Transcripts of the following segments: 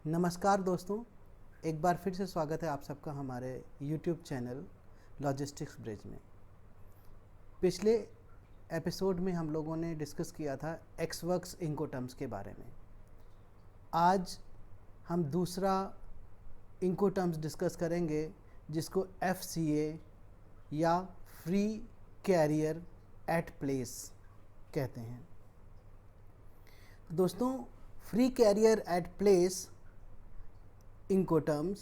नमस्कार दोस्तों, एक बार फिर से स्वागत है आप सबका हमारे YouTube चैनल लॉजिस्टिक्स ब्रिज में। पिछले एपिसोड में हम लोगों ने डिस्कस किया था एक्सवर्क्स इंकोटर्म्स के बारे में। आज हम दूसरा इंकोटर्म्स डिस्कस करेंगे जिसको FCA या फ्री कैरियर एट प्लेस कहते हैं। दोस्तों, free career at place Incoterms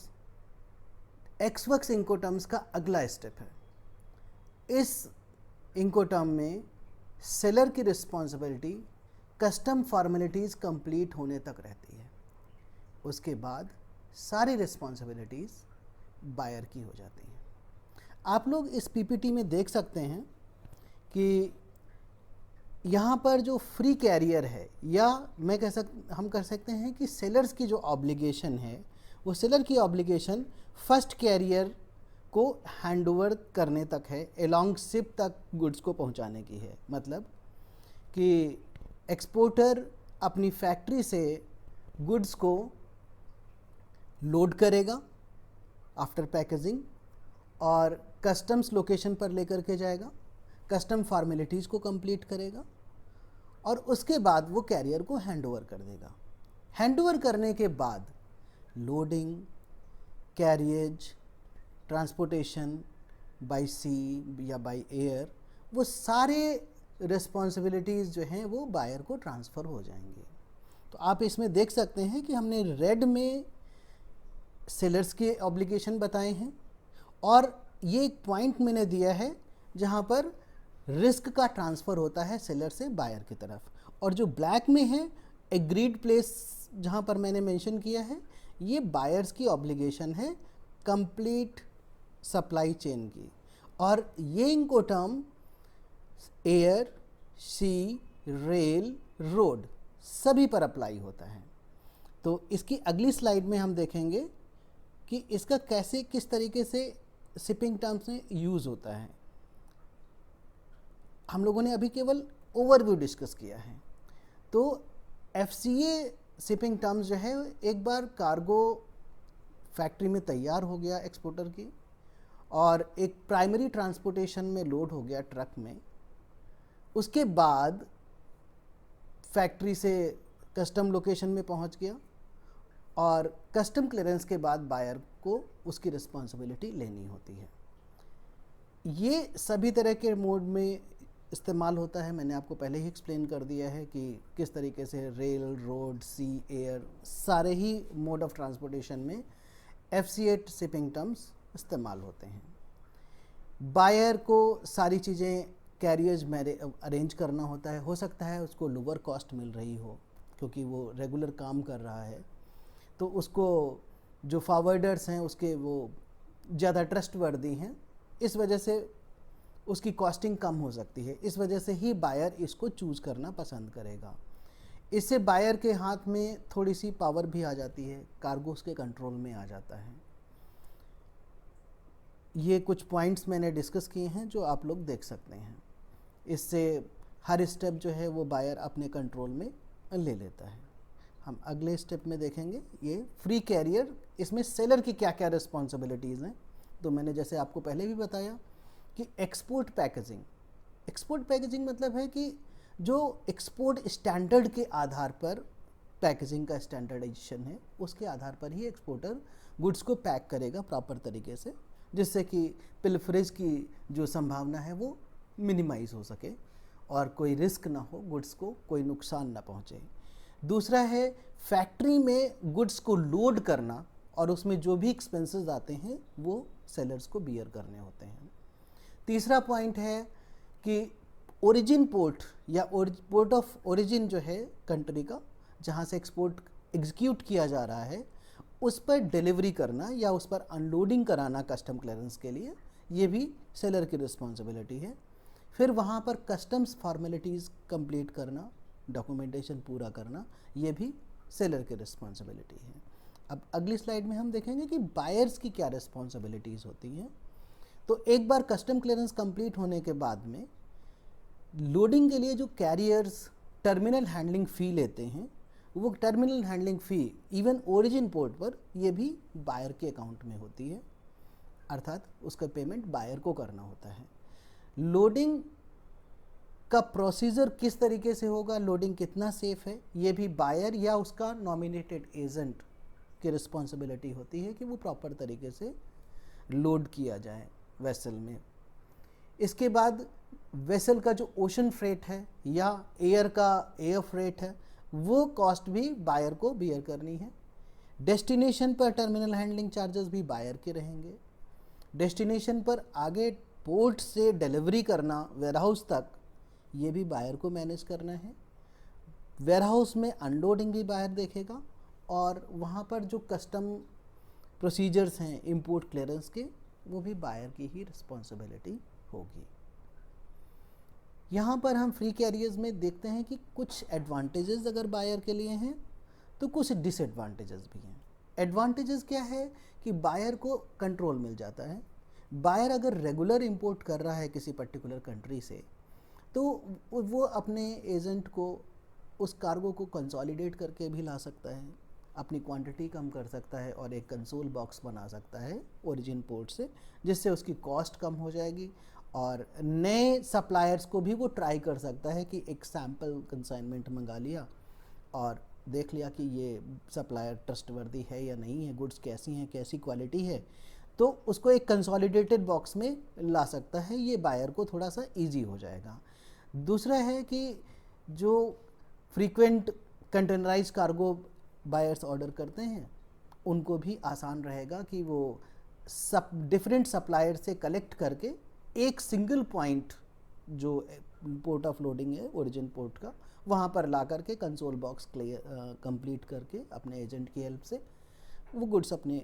एक्सवर्क्स Incoterms का अगला स्टेप है। इस इंकोटर्म में सेलर की रिस्पॉन्सिबिलिटी कस्टम फॉर्मेलिटीज़ कंप्लीट होने तक रहती है। उसके बाद सारी रिस्पॉन्सिबिलिटीज़ बायर की हो जाती हैं। आप लोग इस पीपीटी में देख सकते हैं कि यहाँ पर जो फ्री कैरियर है, या हम कर सकते हैं कि सेलर्स की जो ऑब्लिगेशन है वो सेलर की ऑब्लिगेशन फर्स्ट कैरियर को हैंडओवर करने तक है, एलॉन्ग शिप तक गुड्स को पहुंचाने की है। मतलब कि एक्सपोर्टर अपनी फैक्ट्री से गुड्स को लोड करेगा आफ्टर पैकेजिंग और कस्टम्स लोकेशन पर लेकर के जाएगा, कस्टम फॉर्मेलिटीज़ को कंप्लीट करेगा और उसके बाद वो कैरियर को हैंडओवर कर देगा। हैंडओवर करने के बाद लोडिंग, कैरियज, ट्रांसपोर्टेशन बाय सी या बाय एयर, वो सारे रिस्पॉन्सिबिलिटीज़ जो हैं वो बायर को ट्रांसफ़र हो जाएंगे। तो आप इसमें देख सकते हैं कि हमने रेड में सेलर्स के ऑब्लिगेशन बताए हैं और ये एक पॉइंट मैंने दिया है जहाँ पर रिस्क का ट्रांसफ़र होता है सेलर से बायर की तरफ, और जो ब्लैक में है एग्रीड प्लेस जहाँ पर मैंने मेंशन किया है, ये बायर्स की ऑब्लिगेशन है कंप्लीट सप्लाई चेन की। और ये इंकोटर्म एयर, सी, रेल, रोड सभी पर अप्लाई होता है। तो इसकी अगली स्लाइड में हम देखेंगे कि इसका कैसे किस तरीके से शिपिंग टर्म्स में यूज़ होता है। हम लोगों ने अभी केवल ओवरव्यू डिस्कस किया है। तो FCA शिपिंग टर्म्स जो है, एक बार कार्गो फैक्ट्री में तैयार हो गया एक्सपोर्टर की और एक प्राइमरी ट्रांसपोर्टेशन में लोड हो गया ट्रक में, उसके बाद फैक्ट्री से कस्टम लोकेशन में पहुंच गया और कस्टम क्लियरेंस के बाद बायर को उसकी रिस्पॉन्सिबिलिटी लेनी होती है। ये सभी तरह के मोड में इस्तेमाल होता है। मैंने आपको पहले ही एक्सप्लेन कर दिया है कि किस तरीके से रेल, रोड, सी, एयर सारे ही मोड ऑफ ट्रांसपोर्टेशन में FCA शिपिंग टर्म्स इस्तेमाल होते हैं। बायर को सारी चीज़ें कैरियर्स में अरेंज करना होता है। हो सकता है उसको लोअर कॉस्ट मिल रही हो क्योंकि वो रेगुलर काम कर रहा है, तो उसको जो फॉरवर्डर्स हैं उसके वो ज़्यादा ट्रस्टवर्दी हैं, इस वजह से उसकी कॉस्टिंग कम हो सकती है। इस वजह से ही बायर इसको चूज़ करना पसंद करेगा। इससे बायर के हाथ में थोड़ी सी पावर भी आ जाती है, कार्गो उसके कंट्रोल में आ जाता है। ये कुछ पॉइंट्स मैंने डिस्कस किए हैं जो आप लोग देख सकते हैं। इससे हर स्टेप जो है वो बायर अपने कंट्रोल में ले लेता है। हम अगले स्टेप में देखेंगे ये फ्री कैरियर, इसमें सेलर की क्या क्या रिस्पॉन्सिबिलिटीज़ हैं। तो मैंने जैसे आपको पहले भी बताया कि एक्सपोर्ट पैकेजिंग मतलब है कि जो एक्सपोर्ट स्टैंडर्ड के आधार पर पैकेजिंग का स्टैंडर्डाइजेशन है, उसके आधार पर ही एक्सपोर्टर गुड्स को पैक करेगा प्रॉपर तरीके से, जिससे कि पिलफरेज की जो संभावना है वो मिनिमाइज हो सके और कोई रिस्क ना हो, गुड्स को कोई नुकसान ना पहुँचे। दूसरा है फैक्ट्री में गुड्स को लोड करना और उसमें जो भी एक्सपेंसेस आते हैं वो सेलर्स को बियर करने होते हैं। तीसरा पॉइंट है कि ओरिजिन पोर्ट या पोर्ट ऑफ ओरिजिन जो है कंट्री का, जहाँ से एक्सपोर्ट एग्जीक्यूट किया जा रहा है, उस पर डिलीवरी करना या उस पर अनलोडिंग कराना कस्टम क्लियरेंस के लिए, ये भी सेलर की रिस्पॉन्सिबिलिटी है। फिर वहाँ पर कस्टम्स फॉर्मेलिटीज़ कंप्लीट करना, डॉक्यूमेंटेशन पूरा करना, ये भी सेलर की रिस्पॉन्सिबिलिटी है। अब अगली स्लाइड में हम देखेंगे कि बायर्स की क्या रिस्पॉन्सिबिलिटीज़ होती हैं। तो एक बार कस्टम क्लियरेंस कंप्लीट होने के बाद में लोडिंग के लिए जो कैरियर्स टर्मिनल हैंडलिंग फ़ी लेते हैं, वो टर्मिनल हैंडलिंग फ़ी इवन ओरिजिन पोर्ट पर ये भी बायर के अकाउंट में होती है, अर्थात उसका पेमेंट बायर को करना होता है। लोडिंग का प्रोसीजर किस तरीके से होगा, लोडिंग कितना सेफ है, ये भी बायर या उसका नॉमिनेटेड एजेंट की रिस्पॉन्सिबिलिटी होती है कि वो प्रॉपर तरीके से लोड किया जाए वेसल में। इसके बाद वेसल का जो ओशन फ्रेट है या एयर का एयर फ्रेट है, वो कॉस्ट भी बायर को बियर करनी है। डेस्टिनेशन पर टर्मिनल हैंडलिंग चार्जेस भी बायर के रहेंगे। डेस्टिनेशन पर आगे पोर्ट से डिलीवरी करना वेयरहाउस तक, ये भी बायर को मैनेज करना है। वेयरहाउस में अनलोडिंग भी बायर देखेगा और वहाँ पर जो कस्टम प्रोसीजर्स हैं इंपोर्ट क्लियरेंस के, वो भी बायर की ही रिस्पॉन्सिबिलिटी होगी। यहाँ पर हम फ्री कैरियर्स में देखते हैं कि कुछ एडवांटेजेस अगर बायर के लिए हैं तो कुछ डिसएडवांटेजेस भी हैं। एडवांटेजेस क्या है कि बायर को कंट्रोल मिल जाता है। बायर अगर रेगुलर इंपोर्ट कर रहा है किसी पर्टिकुलर कंट्री से, तो वो अपने एजेंट को उस कार्गो को कंसोलिडेट करके भी ला सकता है, अपनी क्वांटिटी कम कर सकता है और एक कंसोल बॉक्स बना सकता है ओरिजिन पोर्ट से, जिससे उसकी कॉस्ट कम हो जाएगी और नए सप्लायर्स को भी वो ट्राई कर सकता है कि एक सैम्पल कंसाइनमेंट मंगा लिया और देख लिया कि ये सप्लायर ट्रस्टवर्दी है या नहीं है, गुड्स कैसी हैं, कैसी क्वालिटी है, तो उसको एक कंसोलिडेटेड बॉक्स में ला सकता है। ये बायर को थोड़ा सा इजी हो जाएगा। दूसरा है कि जो frequent containerise cargo buyers order करते हैं, उनको भी आसान रहेगा कि वो सब डिफरेंट सप्लायर से कलेक्ट करके एक सिंगल पॉइंट जो पोर्ट ऑफ लोडिंग है ओरिजिन पोर्ट का, वहाँ पर ला करके कंसोल बॉक्स क्लियर कंप्लीट करके अपने एजेंट की हेल्प से वो गुड्स अपने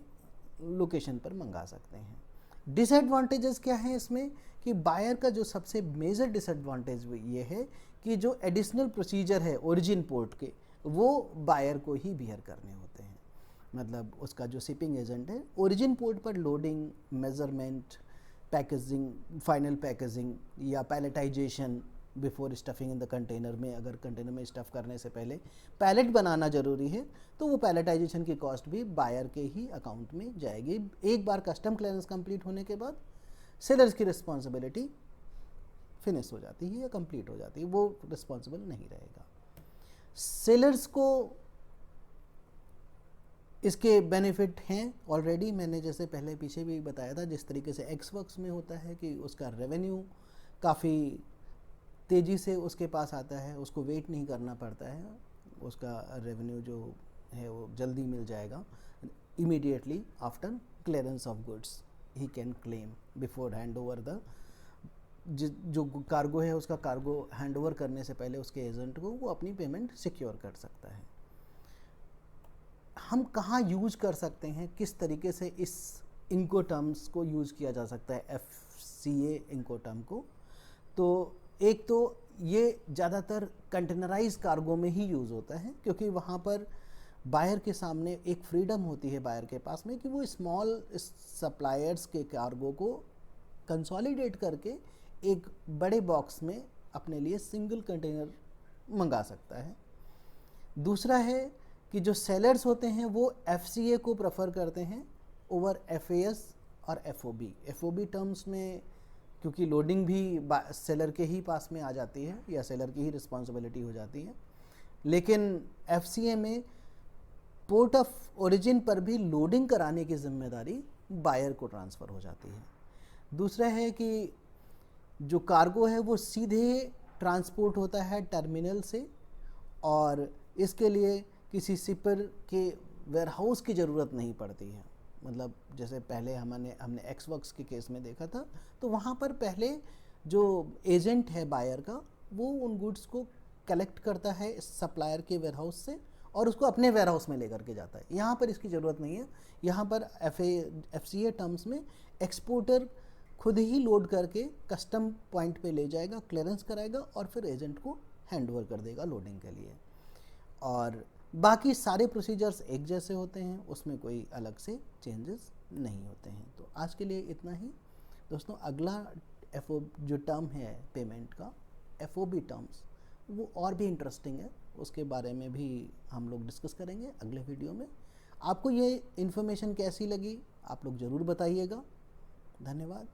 लोकेशन पर मंगा सकते हैं। डिसएडवांटेजेस क्या है इसमें कि बायर का जो सबसे मेजर डिसएडवांटेज ये है कि जो एडिशनल प्रोसीजर है ओरिजिन पोर्ट के, वो बायर को ही बियर करने होते हैं। मतलब उसका जो शिपिंग एजेंट है ओरिजिन पोर्ट पर loading, measurement, packaging, final packaging या palletization before stuffing in the container में, अगर कंटेनर में स्टफ़ करने से पहले पैलेट बनाना ज़रूरी है, तो वो पैलेटाइजेशन की कॉस्ट भी बायर के ही अकाउंट में जाएगी। एक बार कस्टम क्लियरेंस कंप्लीट होने के बाद सेलर्स की रिस्पॉन्सिबिलिटी फिनिश हो जाती है या कंप्लीट हो जाती है, वो रिस्पॉन्सिबल नहीं रहेगा। सेलर्स को इसके बेनिफिट हैं ऑलरेडी, मैंने जैसे पहले पीछे भी बताया था, जिस तरीके से एक्सवर्क्स में होता है कि उसका रेवेन्यू काफ़ी तेज़ी से उसके पास आता है, उसको वेट नहीं करना पड़ता है, उसका रेवेन्यू जो है वो जल्दी मिल जाएगा। Immediately after clearance of goods he can claim before hand over the जो कार्गो है उसका कार्गो हैंड ओवर करने से पहले उसके एजेंट को वो अपनी पेमेंट सिक्योर कर सकता है। हम कहाँ यूज कर सकते हैं, किस तरीके से इस इंकोटर्म्स को यूज़ किया जा सकता है, FCA इंकोटर्म को, तो एक तो ये ज़्यादातर कंटेनराइज कार्गो में ही यूज़ होता है, क्योंकि वहाँ पर बायर के सामने एक फ्रीडम होती है बायर के पास में कि वो स्मॉल सप्लायर्स के कार्गो को कंसोलिडेट करके एक बड़े बॉक्स में अपने लिए सिंगल कंटेनर मंगा सकता है। दूसरा है कि जो सेलर्स होते हैं वो FCA को प्रेफर करते हैं ओवर FAS और FOB टर्म्स में, क्योंकि लोडिंग भी सेलर के ही पास में आ जाती है या सेलर की ही रिस्पॉन्सिबिलिटी हो जाती है, लेकिन FCA में पोर्ट ऑफ ओरिजिन पर भी लोडिंग कराने की जिम्मेदारी बायर को ट्रांसफ़र हो जाती है। दूसरा है कि जो कार्गो है वो सीधे ट्रांसपोर्ट होता है टर्मिनल से, और इसके लिए किसी शिपर के वेयरहाउस की ज़रूरत नहीं पड़ती है। मतलब जैसे पहले हमने एक्सवर्क्स के केस में देखा था, तो वहाँ पर पहले जो एजेंट है बायर का, वो उन गुड्स को कलेक्ट करता है सप्लायर के वेयरहाउस से और उसको अपने वेयरहाउस में लेकर के जाता है। यहाँ पर इसकी ज़रूरत नहीं है। यहाँ पर FCA टर्म्स में एक्सपोर्टर खुद ही लोड करके कस्टम पॉइंट पे ले जाएगा, क्लियरेंस कराएगा और फिर एजेंट को हैंड ओवर कर देगा लोडिंग के लिए। और बाकी सारे प्रोसीजर्स एक जैसे होते हैं, उसमें कोई अलग से चेंजेस नहीं होते हैं। तो आज के लिए इतना ही दोस्तों। अगला जो टर्म है पेमेंट का, FOB टर्म्स, वो और भी इंटरेस्टिंग है, उसके बारे में भी हम लोग डिस्कस करेंगे अगले वीडियो में। आपको ये इन्फॉर्मेशन कैसी लगी आप लोग ज़रूर बताइएगा। धन्यवाद।